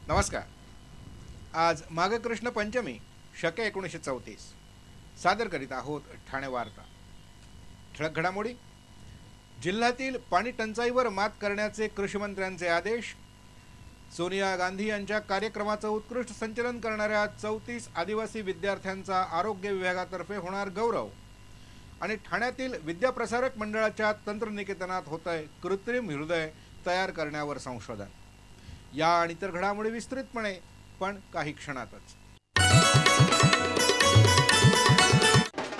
नमस्कार. आज माघकृष्ण पंचमी शके 1934 सादर करीत आहोत ठाणे वार्ता. ठळक घडामोडी. जिल्ह्यातील पाणी टंचाईवर मात करण्याचे कृषीमंत्र्यांचे आदेश. सोनिया गांधी यांच्या कार्यक्रमाचं उत्कृष्ट संचलन करणाऱ्या 34 आदिवासी विद्यार्थ्यांचा आरोग्य विभागातर्फे होणार गौरव. आणि ठाण्यातील विद्याप्रसारक मंडळाच्या तंत्रनिकेतनात होतंय कृत्रिम हृदय तयार करण्यावर संशोधन. या आणि इतर घडामोडी विस्तृतपणे पण काही क्षणातच.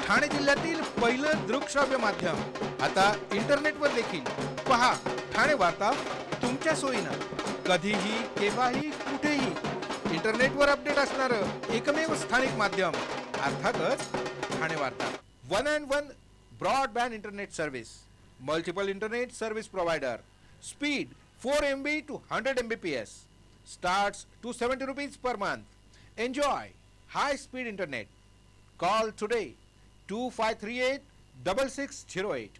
ठाणे जिल्ह्यातील पहिलं दृकश्राव्य माध्यम आता इंटरनेटवर देखील. पहा ठाणे वार्ता तुमच्या सोयीनं, कधीही केव्हाही कुठेही. इंटरनेटवर अपडेट असणारं एकमेव स्थानिक माध्यम अर्थातच ठाणे वार्ता. 1&1 broadband internet service, multiple internet service provider. Speed 4 MB to 100 Mbps. Starts ₹270 per month. Enjoy high-speed internet. Call today 2538-6608.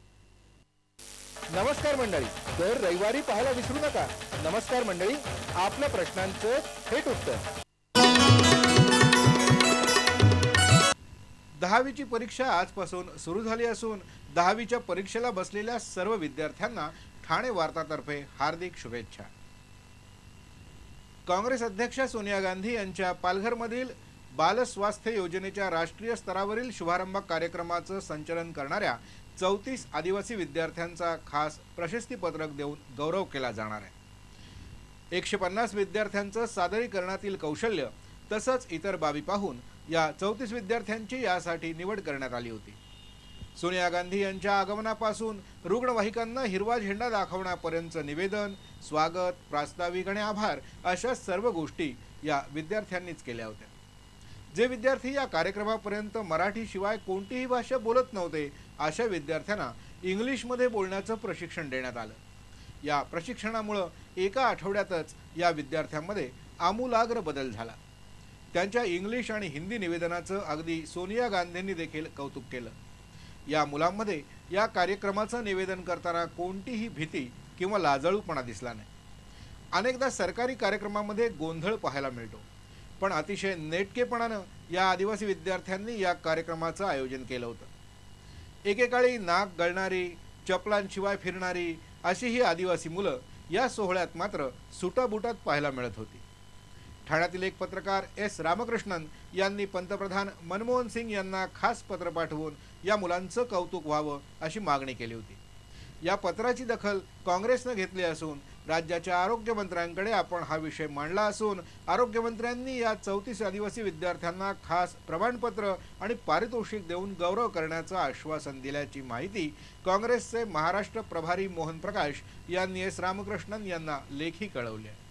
नमस्कार मंडळी. दर रविवारी पाहायला विसरू नका. नमस्कार मंडळी, आपल्या प्रश्नांचं थेट उत्तर. 10वीची परीक्षा आजपासून सुरू झाली असून 10वीच्या परीक्षेला बसलेल्या सर्व विद्यार्थ्यांना ठाणे वार्तातर्फे हार्दिक शुभेच्छा. काँग्रेस अध्यक्षा सोनिया गांधी यांच्या पालघरमधील बालस्वास्थ्य योजनेच्या राष्ट्रीय स्तरावरील शुभारंभ कार्यक्रमाचं संचलन करणाऱ्या 34 आदिवासी विद्यार्थ्यांचा खास प्रशस्तीपत्रक देऊन गौरव केला जाणार आहे. 150 विद्यार्थ्यांचं सादरीकरणातील कौशल्य तसंच इतर बाबी पाहून या 34 विद्यार्थ्यांची यासाठी निवड करण्यात आली होती. सोनिया गांधी यांच्या आगमनापासून रुग्णवाहिकांना हिरवा झेंडा दाखवण्यापर्यंतचं निवेदन, स्वागत, प्रास्ताविक आणि आभार अशा सर्व गोष्टी या विद्यार्थ्यांनीच केल्या होत्या. जे विद्यार्थी या कार्यक्रमापर्यंत मराठीशिवाय कोणतीही भाषा बोलत नव्हते अशा विद्यार्थ्यांना इंग्लिशमध्ये बोलण्याचं प्रशिक्षण देण्यात आलं. या प्रशिक्षणामुळे एका आठवड्यातच या विद्यार्थ्यांमध्ये आमूलाग्र बदल झाला. त्यांच्या इंग्लिश आणि हिंदी निवेदनाचं अगदी सोनिया गांधींनी देखील कौतुक केलं. या मुलांमध्ये या कार्यक्रमाचं निवेदन करताना कोणतीही भीती किंवा लाजळूपणा दिसला नाही. अनेकदा सरकारी कार्यक्रमामध्ये गोंधळ पाहायला मिळतो, पण अतिशय नेटकेपणानं या आदिवासी विद्यार्थ्यांनी या कार्यक्रमाचं आयोजन केलं होतं. एकेकाळी नाक गळणारी, चपलांशिवाय फिरणारी अशी ही आदिवासी मुलं या सोहळ्यात मात्र सुटाबुटात पाहायला मिळत होती. ठाण्यातील एक पत्रकार S. रामकृष्णन यांनी पंतप्रधान मनमोहन सिंग यांना खास पत्र पाठवून या मुलांचं कौतुक व्हावं अशी मागणी केली होती. या पत्राची दखल काँग्रेसनं घेतली असून राज्याच्या आरोग्यमंत्र्यांकडे आपण हा विषय मांडला असून आरोग्यमंत्र्यांनी या 34 आदिवासी विद्यार्थ्यांना खास प्रमाणपत्र आणि पारितोषिक देऊन गौरव करण्याचं आश्वासन दिल्याची माहिती काँग्रेसचे महाराष्ट्र प्रभारी मोहन प्रकाश यांनी S. रामकृष्णन यांना लेखी कळवली आहे.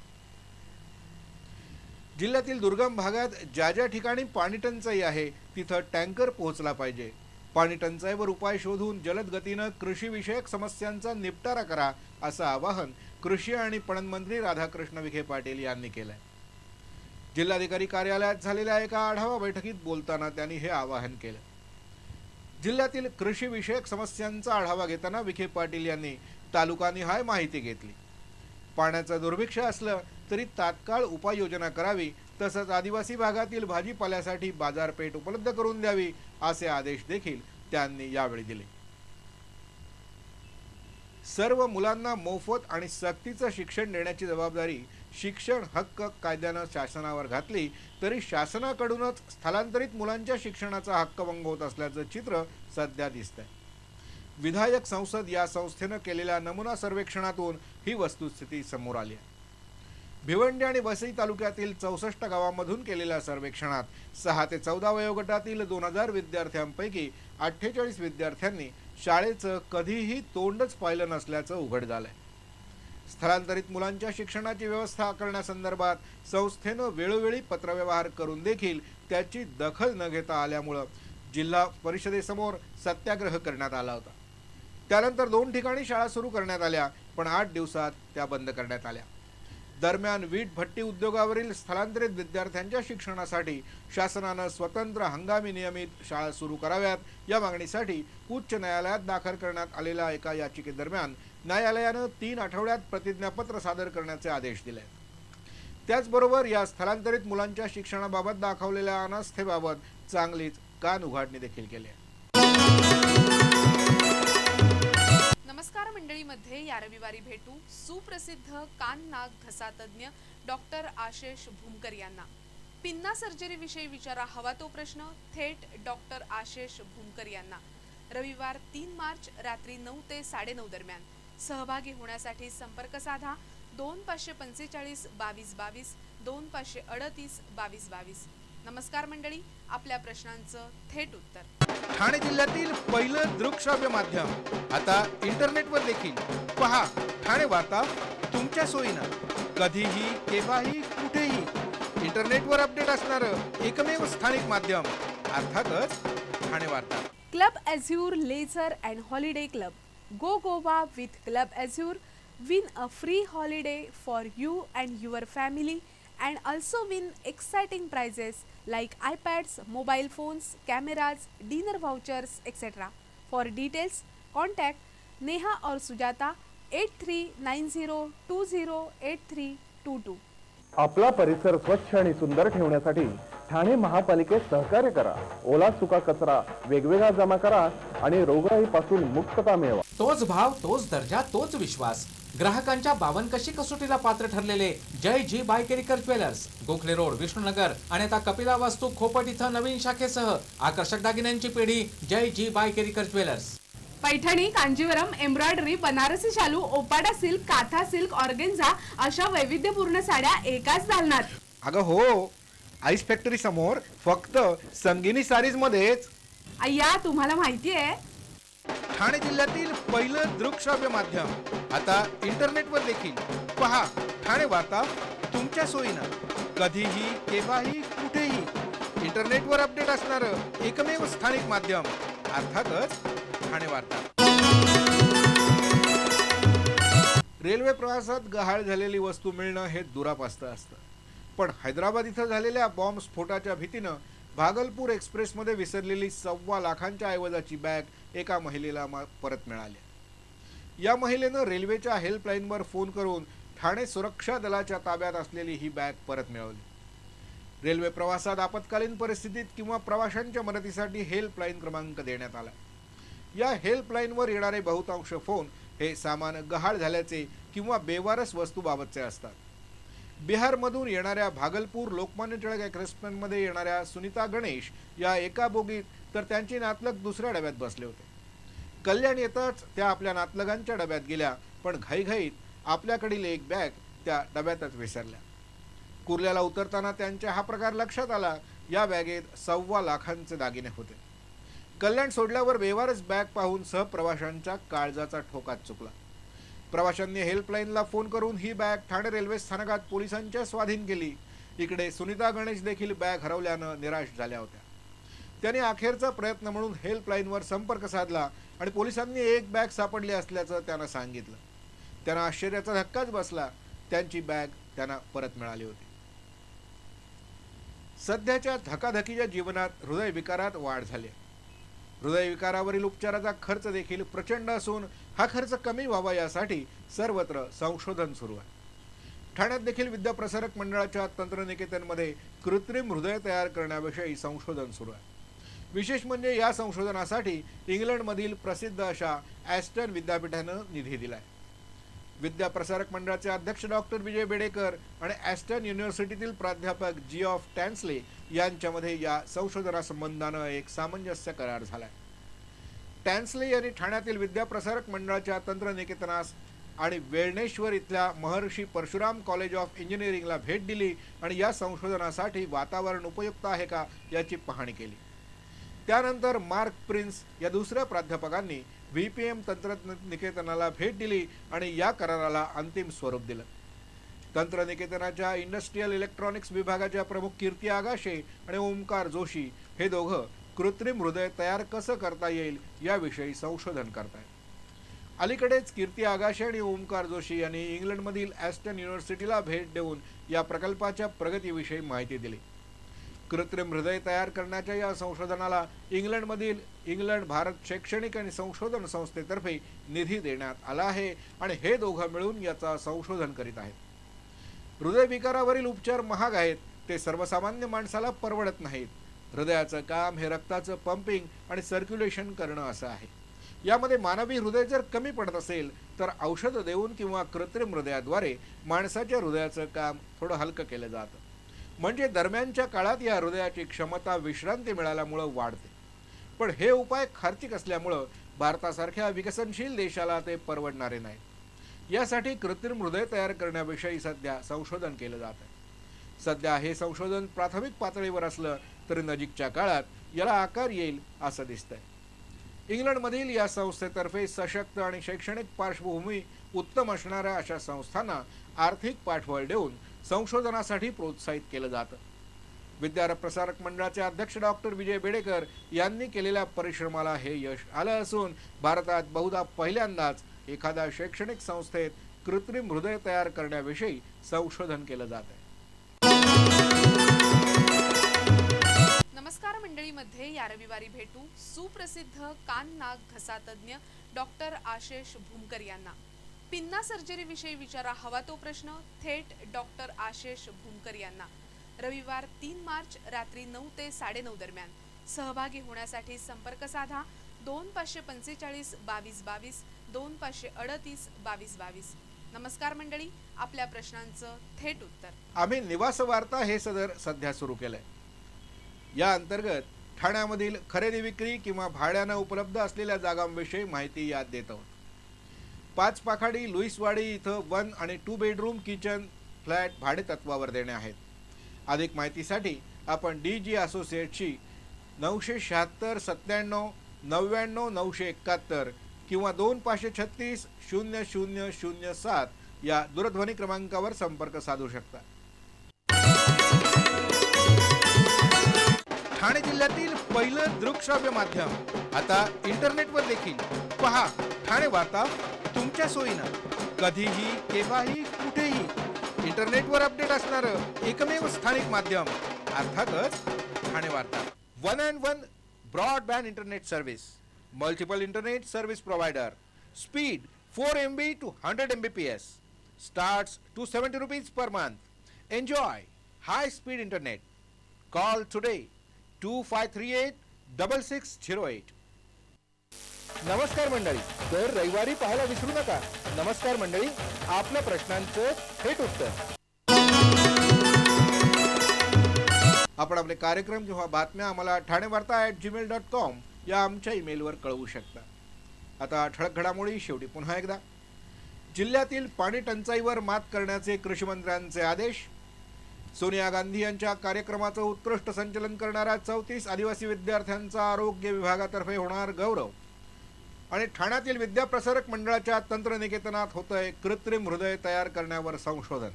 जिल्ह्यातील दुर्गम भागात ज्या ज्या ठिकाणी पाणी टंचाई आहे तिथं टँकर पोहोचला पाहिजे. पाणी टंचाईवर उपाय शोधून जलद गतीनं कृषीविषयक समस्यांचा निपटारा करा असं आवाहन कृषी आणि पणन मंत्री राधाकृष्ण विखे पाटील यांनी केलंय. जिल्हाधिकारी कार्यालयात झालेल्या एका आढावा बैठकीत बोलताना त्यांनी हे आवाहन केलं. जिल्ह्यातील कृषीविषयक समस्यांचा आढावा घेताना विखे पाटील यांनी तालुकानिहाय माहिती घेतली. पाण्याचं दुर्भिक्ष असलं तरी तात्काळ उपाययोजना करावी, तसंच आदिवासी भागातील भाजीपाल्यासाठी बाजारपेठ उपलब्ध करून द्यावी असे आदेश देखील त्यांनी यावेळी दिले. सर्व मुलांना मोफत आणि सक्तीचं शिक्षण देण्याची जबाबदारी शिक्षण हक्क कायद्यानं शासनावर घातली तरी शासनाकडूनच स्थलांतरित मुलांच्या शिक्षणाचा हक्क भंग होत असल्याचं चित्र सध्या दिसतंय. विधायक संसद या संस्थेनं केलेल्या नमुना सर्वेक्षणातून ही वस्तुस्थिती समोर आली आहे. भिवंडी आणि वसई तालुक्यातील 64 गावांमधून केलेल्या सर्वेक्षणात 6 ते 14 वयोगटातील 2000 विद्यार्थ्यांपैकी 48 विद्यार्थ्यांनी शाळेचं कधीही तोंडच पाहिलं नसल्याचं उघड झालंय. स्थलांतरित मुलांच्या शिक्षणाची व्यवस्था करण्यासंदर्भात संस्थेनं वेळोवेळी पत्रव्यवहार करून देखील त्याची दखल न घेता आल्यामुळे जिल्हा परिषदेसमोर सत्याग्रह करण्यात आला होता. त्यानंतर 2 ठिकाणी शाळा सुरू करण्यात आल्या, पण 8 दिवसात त्या बंद करण्यात आल्या. दरम्यान वीट भट्टी उद्योगावरील स्थलांतरित विद्यार्थ्यांच्या शिक्षणासाठी शासनानं स्वतंत्र हंगामी नियमित शाळा सुरू कराव्यात या मागणीसाठी उच्च न्यायालयात दाखल करण्यात आलेल्या एका याचिकेदरम्यान न्यायालयानं 3 आठवड्यात प्रतिज्ञापत्र सादर करण्याचे आदेश दिले. त्याचबरोबर या स्थलांतरित मुलांच्या शिक्षणाबाबत दाखवलेल्या अनास्थेबाबत चांगलीच कान उघाडणी देखील केली आहे. नमस्कार मंडळीमध्ये या रविवारी भेटू सुप्रसिद्ध कान नाक घसा तज्ञ डॉक्टर आशिष भूमकर यांना. पिन्ना सर्जरी विषयी विचारा हवा तो प्रश्न थेट डॉक्टर आशिष भूमकर यांना. रविवार 3 मार्च रात्री 9 ते 9:30 दरम्यान. सहभागी होण्यासाठी संपर्क साधा 2545 22 22 2538 22 22. नमस्कार मंडळी, आपल्या प्रश्नांचं थेट उत्तर. ठाणे जिल्ह्यातील पहिलं दृकश्राव्य माध्यम आता इंटरनेटवर देखील. पहा ठाणे वार्ता, तुमच्या सोयीनं, कधीही केव्हाही कुठेही इंटरनेटवर अपडेट असणारं एकमेव स्थानिक माध्यम अर्थातच ठाणे वार्ता. Club Azure Leisure and Holiday Club. Go Goa with Club Azure. Win a free holiday for you and your family and also win exciting prizes like iPads, mobile phones, cameras, dinner vouchers, etc. For details, contact Neha or Sujata 8390208322. आपला परिसर स्वच्छ आणि सुंदर ठेवण्यासाठी ठाणे महापालिकेत सहकार्य करा. ओला सुका कचरा वेगवेगळा जमा करा आणि रोगराईपासून मुक्तता मिळवा. तोच भाव, तोच दर्जा, तोच विश्वास. ग्राहकांच्या 52 कसोटीला पात्र ठरलेले जय जी बायकेरीकर ज्वेलर्स, गोखले रोड, विष्णुनगर आणि आता कपिला वास्तू खोपट इथं नवीन शाखेसह आकर्षक दागिन्यांची पिढी जय जी बायकेरीकर ज्वेलर्स. पैठणी, कांजीवरम, एम्ब्रॉयडरी, बनारसी शालू, ओपाडा सिल्क, काथा सिल्क, ऑर्गेन्झा अशा वैविध्यपूर्ण साड्या एकाच दालनात. अगं हो, आईस फॅक्टरी समोर फक्त संगिनी सारीज मध्येच. अय्या, तुम्हाला माहितीये ठाणे जिल्ह्यातील पहिलं दृकश्राव्य माध्यम आता इंटरनेटवर देखील. पहा ठाणे वार्ता, तुमच्या सोयीनं, कधीही केव्हाही कुठेही इंटरनेटवर अपडेट असणारं एकमेव स्थानिक माध्यम अर्थातच ठाणे वार्ता. रेल्वे प्रवासात गहाळ झालेली वस्तू मिळणं हे दुरापास्त असतं. पण हैदराबाद इथं झालेल्या बॉम्ब स्फोटाच्या भीतीनं भागलपूर एक्सप्रेसमध्ये विसरलेली 1.25 लाखांच्या ऐवजाची बॅग एका महिलेला परत मिळाली. या महिलेनं रेल्वेच्या हेल्पलाईनवर फोन करून ठाणे सुरक्षा दलाच्या ताब्यात असलेली ही बॅग परत मिळवली. रेल्वे प्रवासात आपत्कालीन परिस्थितीत किंवा प्रवाशांच्या मदतीसाठी हेल्पलाईन क्रमांक देण्यात आला. या हेल्पलाईनवर येणारे बहुतांश फोन हे सामान गहाळ झाल्याचे किंवा बेवारस वस्तूबाबतचे असतात. बिहारमधून येणाऱ्या भागलपूर लोकमान्य टिळक एक्सप्रेसमध्ये येणाऱ्या सुनीता गणेश या एका बोगीत तर त्यांची नातलग दुसऱ्या डब्यात बसले होते. कल्याण येताच त्या आपल्या नातलगांच्या डब्यात गेल्या, पण घाईघाईत आपल्याकडील एक बॅग त्या डब्यातच विसरल्या. कुर्ल्याला उतरताना त्यांच्या हा प्रकार लक्षात आला. या बॅगेत 1.25 लाखांचे दागिने होते. कल्याण सोडल्यावर बेवारस बॅग पाहून सहप्रवाशांच्या काळजाचा ठोकाच चुकला. प्रवाशांनी हेल्पलाईनला फोन करून ही बॅग ठाणे रेल्वे स्थानकात पोलिसांच्या स्वाधीन केली. इकडे सुनीता गणेश देखील बॅग हरवल्यानं निराश झाल्या होत्या. त्यांनी अखेरचा प्रयत्न म्हणून हेल्पलाईनवर संपर्क साधला आणि पोलिसांनी एक बॅग सापडली असल्याचं त्यांना सांगितलं. त्यांना आश्चर्याचा धक्काच बसला. त्यांची बॅग त्यांना परत मिळाली होती. सध्याच्या धकाधकीच्या जीवनात हृदयविकारात वाढ झाली. हृदयविकारावरील उपचाराचा खर्च देखील प्रचंड असून हा खर्च कमी व्हावा यासाठी सर्वत्र संशोधन सुरू आहे. ठाण्यात देखील विद्याप्रसारक मंडळाच्या तंत्रनिकेतनमध्ये कृत्रिम हृदय तयार करण्याविषयी संशोधन सुरू आहे. विशेष म्हणजे या संशोधनासाठी इंग्लंडमधील प्रसिद्ध अशा ॲस्टन विद्यापीठानं निधी दिलाय. विद्याप्रसारक मंडळाचे अध्यक्ष डॉक्टर विजय बेडेकर आणि ॲस्टन युनिव्हर्सिटीतील प्राध्यापक जिऑफ टॅन्सले यांच्यामध्ये या संशोधनासंबंधानं एक सामंजस्य करार झालाय. टॅन्सले यांनी ठाण्यातील विद्याप्रसारक मंडळाच्या तंत्रनिकेतनास आणि वेळणेश्वर इथल्या महर्षी परशुराम कॉलेज ऑफ इंजिनिअरिंगला भेट दिली आणि या संशोधनासाठी वातावरण उपयुक्त आहे का याची पाहणी केली. त्यानंतर मार्क प्रिन्स या दुसऱ्या प्राध्यापकांनी व्हीपीएम तंत्रनिकेतनाला भेट दिली आणि या कराराला अंतिम स्वरूप दिलं. तंत्रनिकेतनाच्या इंडस्ट्रियल इलेक्ट्रॉनिक्स विभागाच्या प्रमुख कीर्ती आगाशे आणि ओमकार जोशी हे दोघं कृत्रिम हृदय तयार कसं करता येईल याविषयी संशोधन करतायत. अलीकडेच कीर्ती आगाशे आणि ओमकार जोशी यांनी इंग्लंडमधील ॲस्टन युनिव्हर्सिटीला भेट देऊन या प्रकल्पाच्या प्रगतीविषयी माहिती दिली. कृत्रिम हृदय तयार करण्याच्या या संशोधनाला इंग्लंड भारत शैक्षणिक आणि संशोधन संस्थेतर्फे निधी देण्यात आला आहे आणि हे दोघं मिळून याचा संशोधन करीत आहेत. हृदयविकारावरील उपचार महाग आहेत, ते सर्वसामान्य माणसाला परवडत नाहीत. हृदयाचं काम हे रक्ताचं पंपिंग आणि सर्क्युलेशन करणं असं आहे. यामध्ये मानवी हृदय जर कमी पडत असेल तर औषध देऊन किंवा कृत्रिम हृदयाद्वारे माणसाच्या हृदयाचं काम थोडं हलकं केलं जातं. म्हणजे दरम्यानच्या काळात या हृदयाची क्षमता विश्रांती मिळाल्यामुळं वाढते. पण हे उपाय खर्चिक असल्यामुळं भारतासारख्या विकसनशील देशाला ते परवडणारे नाहीत. यासाठी कृत्रिम हृदय तयार करण्याविषयी सध्या संशोधन केलं जात आहे. सध्या हे संशोधन प्राथमिक पातळीवर असलं तरी नजीकच्या काळात याला आकार येईल असं दिसतंय. इंग्लंडमधील या संस्थेतर्फे सशक्त आणि शैक्षणिक पार्श्वभूमी उत्तम असणाऱ्या अशा संस्थांना आर्थिक पाठबळ देऊन संशोधनासाठी प्रोत्साहित केलं जातं. विद्याप्रसारक मंडळाचे अध्यक्ष डॉक्टर विजय बेडेकर यांनी केलेल्या परिश्रमाला हे यश आलं असून भारतात बहुधा पहिल्यांदाच एखाद्या शैक्षणिक संस्थेत कृत्रिम हृदय तयार करण्याविषयी संशोधन केलं जात आहे. नमस्कार मंडळीमध्ये या रविवारी भेटू सुप्रसिद्ध कान नाक घसा तज्ञ डॉक्टर आशेष भूमकर यांना. पिन्ना सर्जरी विषयी विचारा हवा तो प्रश्न थेट डॉक्टर आशेष भूमकर यांना. रविवार 3 मार्च रात्री 9 ते 9:30 दरम्यान. सहभागी होण्यासाठी संपर्क साधा 2545 22 22 2538 22 22. नमस्कार मंडळी, आपल्या प्रश्नांचं थेट उत्तर. आम्ही निवास वार्ता हे सदर सध्या सुरू केलंय. या अंतर्गत ठाण्यामधील खरेदी विक्री किंवा भाड्यानं उपलब्ध असलेल्या जागांविषयी माहिती यात देत आहोत. 5 पाखाडी लुईसवाडी इथं 1 आणि 2 बेडरूम किचन फ्लॅट भाडे तत्वावर देणे आहेत. अधिक माहितीसाठी आपण DG असोसिएटशी 976 97 99 971 किंवा 2536 0007 या दूरध्वनी क्रमांकावर संपर्क साधू शकता. ठाणे जिल्ह्यातील पहिलं दृकश्राव्य माध्यम आता इंटरनेटवर देखील. पहा ठाणे वार्ता तुमच्या सोयीनं, कधीही केव्हाही कुठेही. इंटरनेटवर अपडेट असणारं एकमेव स्थानिक माध्यम अर्थातच ठाणे वार्ता. 1&1 broadband internet service, multiple internet service provider, speed 4 MB to 100 Mbps, starts ₹270 per month. Enjoy high speed internet. Call today 2538-6608. नमस्कार मंडळी, दर रविवारी पाहायला विसरू नका. नमस्कार मंडळी, आपल्या प्रश्नांचं थेट उत्तर. आपण आपले कार्यक्रम किंवा बातम्या आम्हाला ठाणेवार्ता@gmail.com या आमच्या ईमेलवर कळवू शकता. आता ठळक घडामोडी शेवटी पुन्हा एकदा. जिल्ह्यातील पाणी टंचाईवर मात करण्याचे कृषीमंत्र्यांचे आदेश. सोनिया गांधी यांच्या कार्यक्रमाचं उत्कृष्ट संचलन करणाऱ्या 34 आदिवासी विद्यार्थ्यांचा आरोग्य विभागातर्फे होणार गौरव. आणि ठाण्यातील विद्याप्रसारक मंडळाच्या तंत्रनिकेतनात होतंय कृत्रिम हृदय तयार करण्यावर संशोधन.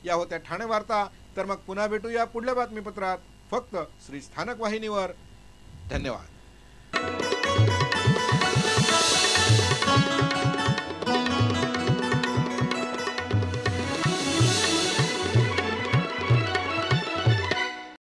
या होत्या ठाणे वार्ता. तर मग पुन्हा भेटूया पुढल्या बातमीपत्रात, फक्त श्री स्थानक वाहिनीवर. धन्यवाद.